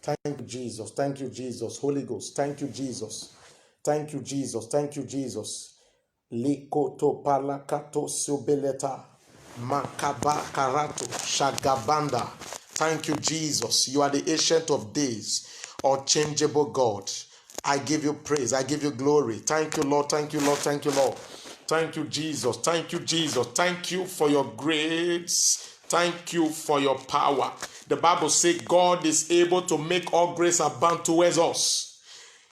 Thank you, Jesus. Thank you, Jesus. Holy Ghost. Thank you, Jesus. Thank you, Jesus. Thank you, Jesus. Likoto palakato subeleta. Makaba karato shagabanda. Thank you, Jesus. You are the ancient of days, unchangeable God. I give you praise. I give you glory. Thank you, Lord. Thank you, Lord. Thank you, Lord. Thank you, Jesus. Thank you, Jesus. Thank you for your grace. Thank you for your power. The Bible says God is able to make all grace abound towards us.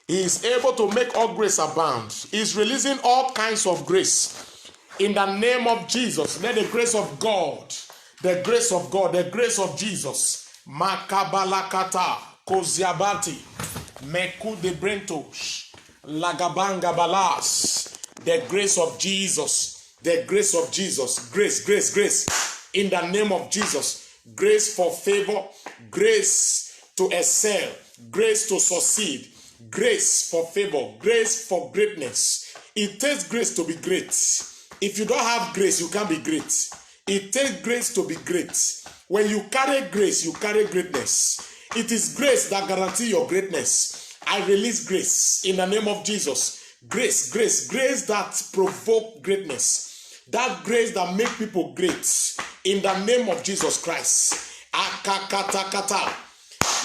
He is able to make all grace abound. He's releasing all kinds of grace. In the name of Jesus, let the grace of God, the grace of God, the grace of Jesus, Makabalakata, Koziabati, Meku de Brentos, Lagabanga Balas, the grace of Jesus, the grace of Jesus, grace, grace, grace. In the name of Jesus, grace for favor, grace to excel, grace to succeed, grace for favor, grace for greatness. It takes grace to be great. If you don't have grace, you can't be great. It takes grace to be great. When you carry grace, you carry greatness. It is grace that guarantees your greatness. I release grace in the name of Jesus. Grace, grace, grace that provoke greatness. That grace that make people great. In the name of Jesus Christ. Akakatakata.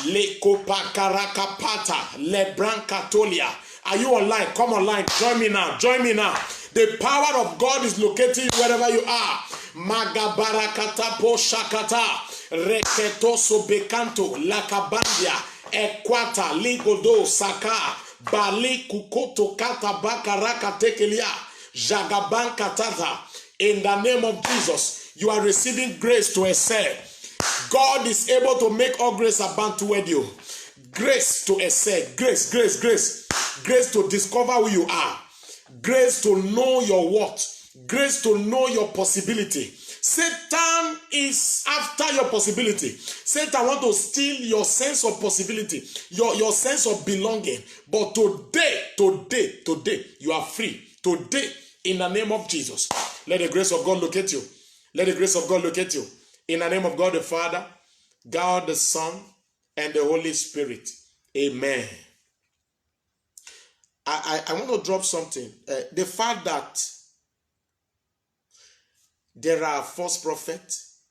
Lekopakarakapata. Lebrankatolia. Are you online? Come online. Join me now. Join me now. The power of God is locating you wherever you are. Magabarakata poshakata. Reketoso bekanto. Lakabandia. Ekwata. Ligodo saka. Bali kukoto kata bakaraka tekelia. Jagaban katata. In the name of Jesus, you are receiving grace to excel. God is able to make all grace abound toward you. Grace to excel. Grace, grace, grace. Grace to discover who you are. Grace to know your worth. Grace to know your possibility. Satan is after your possibility. Satan wants to steal your sense of possibility, your sense of belonging. But today, you are free. Today, in the name of Jesus, let the grace of God locate you. Let the grace of God locate you. In the name of God the Father, God the Son, and the Holy Spirit. Amen. I want to drop something. The fact that there are false prophets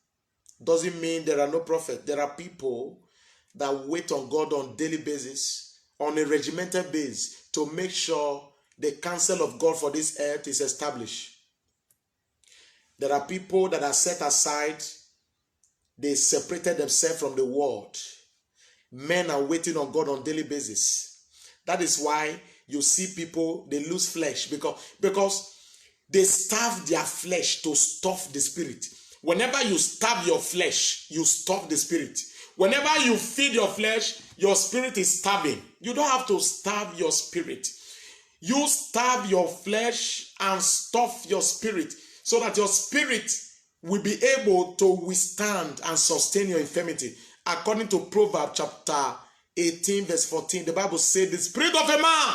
doesn't mean there are no prophets. There are people that wait on God on daily basis, on a regimented basis, to make sure the counsel of God for this earth is established. There are people that are set aside. They separated themselves from the world. Men are waiting on God on daily basis. That is why you see people, they lose flesh because they starve their flesh to stuff the spirit. Whenever you starve your flesh, you stuff the spirit. Whenever you feed your flesh, your spirit is starving. You don't have to starve your spirit. You starve your flesh and stuff your spirit so that your spirit will be able to withstand and sustain your infirmity. According to Proverbs chapter 18 verse 14, the Bible says, the spirit of a man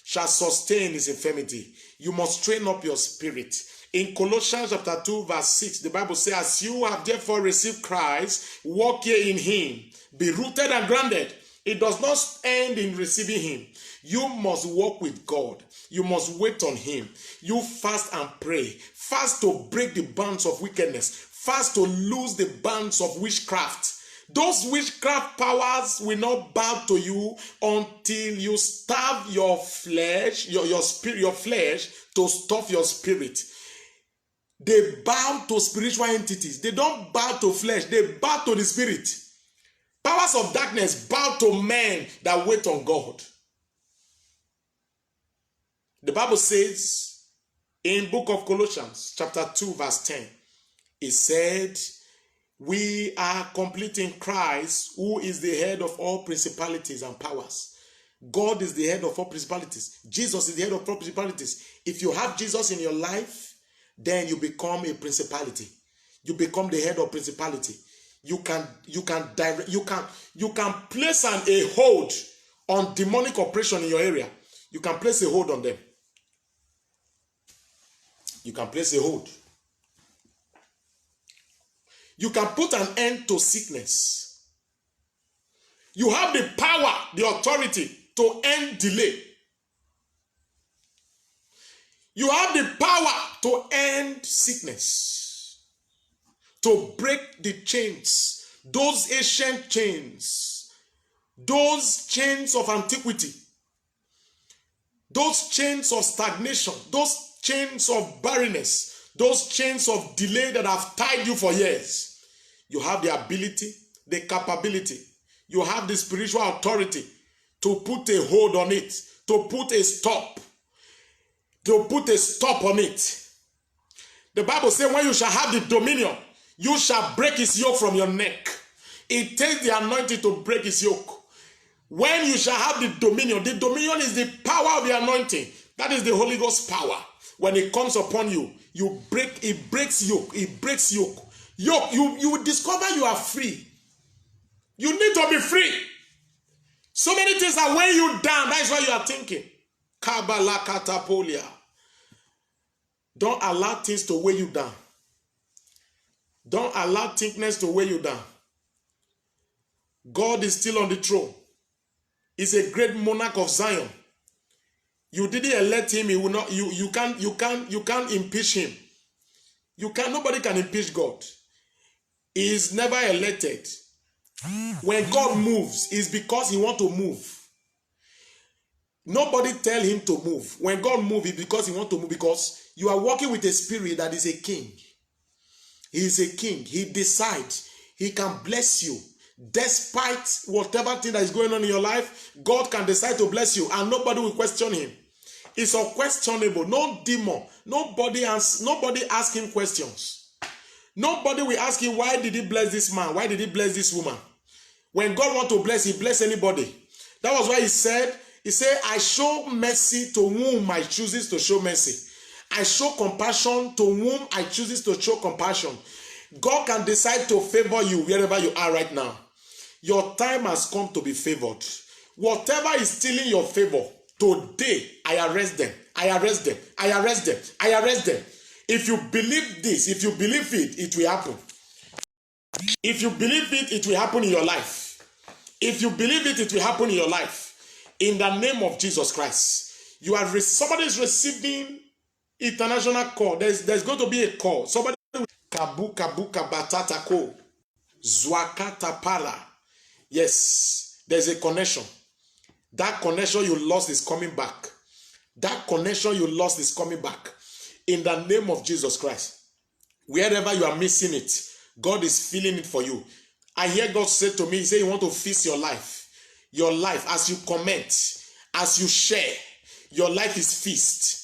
shall sustain his infirmity. You must train up your spirit. In Colossians chapter 2 verse 6, the Bible says, as you have therefore received Christ, walk ye in him, be rooted and grounded. It does not end in receiving him. You must walk with God. You must wait on him. You fast and pray. Fast to break the bands of wickedness. Fast to loose the bands of witchcraft. Those witchcraft powers will not bow to you until you starve your flesh, your spirit, your flesh to stuff your spirit. They bow to spiritual entities. They don't bow to flesh. They bow to the spirit. Powers of darkness bow to men that wait on God. The Bible says in book of Colossians chapter 2 verse 10, it said, we are complete in Christ, who is the head of all principalities and powers. God is the head of all principalities. Jesus is the head of all principalities. If you have Jesus in your life, then you become a principality. You become the head of principality. You can place a hold on demonic oppression in your area. You can place a hold on them. You can place a hold. You can put an end to sickness. You have the power, the authority to end delay. You have the power to end sickness, to break the chains, those ancient chains, those chains of antiquity, those chains of stagnation, those chains of barrenness, those chains of delay that have tied you for years. You have the ability, the capability, you have the spiritual authority to put a hold on it, to put a stop on it. The Bible says, when you shall have the dominion, you shall break his yoke from your neck. It takes the anointing to break his yoke. When you shall have the dominion is the power of the anointing. That is the Holy Ghost power. When it comes upon you, it breaks yoke. It breaks yoke. You will discover you are free. You need to be free. So many things are weighing you down. That is what you are thinking. Kabbalah katapolia. Don't allow things to weigh you down. Don't allow thinkness to weigh you down. God is still on the throne. He's a great monarch of Zion. You didn't elect him. He will not. You can't impeach him. Nobody can impeach God. He is never elected. When God moves, it's because he wants to move. Nobody tell him to move. When God moves, it's because he wants to move, because you are working with a spirit that is a king. He is a king. He decides. He can bless you. Despite whatever thing that is going on in your life, God can decide to bless you and nobody will question him. It's unquestionable. No demon. Nobody ask him questions. Nobody will ask him, why did he bless this man? Why did he bless this woman? When God wants to bless, he bless anybody. That was why he said, I show mercy to whom I chooses to show mercy. I show compassion to whom I chooses to show compassion. God can decide to favor you wherever you are right now. Your time has come to be favored. Whatever is stealing your favor, today, I arrest them. I arrest them. I arrest them. I arrest them. If you believe this, if you believe it, it will happen. If you believe it, it will happen in your life. If you believe it, it will happen in your life. In the name of Jesus Christ. Somebody is receiving international call. There's going to be a call. Somebody Kabuka batata ko. Zwakata pala. Yes, there's a connection. That connection you lost is coming back. That connection you lost is coming back. In the name of Jesus Christ. Wherever you are missing it, God is filling it for you. I hear God say to me, he said, you want to feast your life. Your life, as you comment, as you share, your life is feast.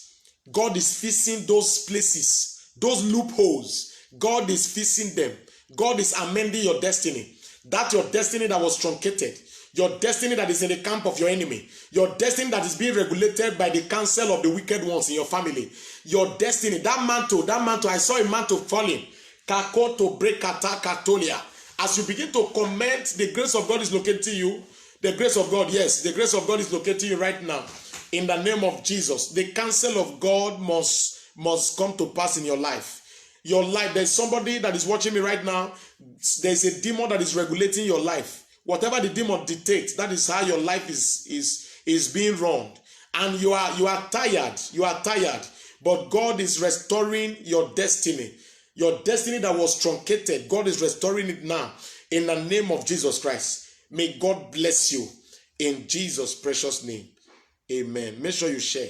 God is feasting those places, those loopholes. God is feasting them. God is amending your destiny. That your destiny that was truncated, your destiny that is in the camp of your enemy, your destiny that is being regulated by the counsel of the wicked ones in your family, your destiny, that mantle, I saw a mantle falling. Kakoto brekata katolia. As you begin to comment, the grace of God is locating you. The grace of God, yes, the grace of God is locating you right now. In the name of Jesus, the counsel of God must come to pass in your life. Your life, there's somebody that is watching me right now. There's a demon that is regulating your life. Whatever the demon dictates, that is how your life is being run. And you are tired. You are tired. But God is restoring your destiny. Your destiny that was truncated, God is restoring it now. In the name of Jesus Christ. May God bless you. In Jesus' precious name. Amen. Make sure you share.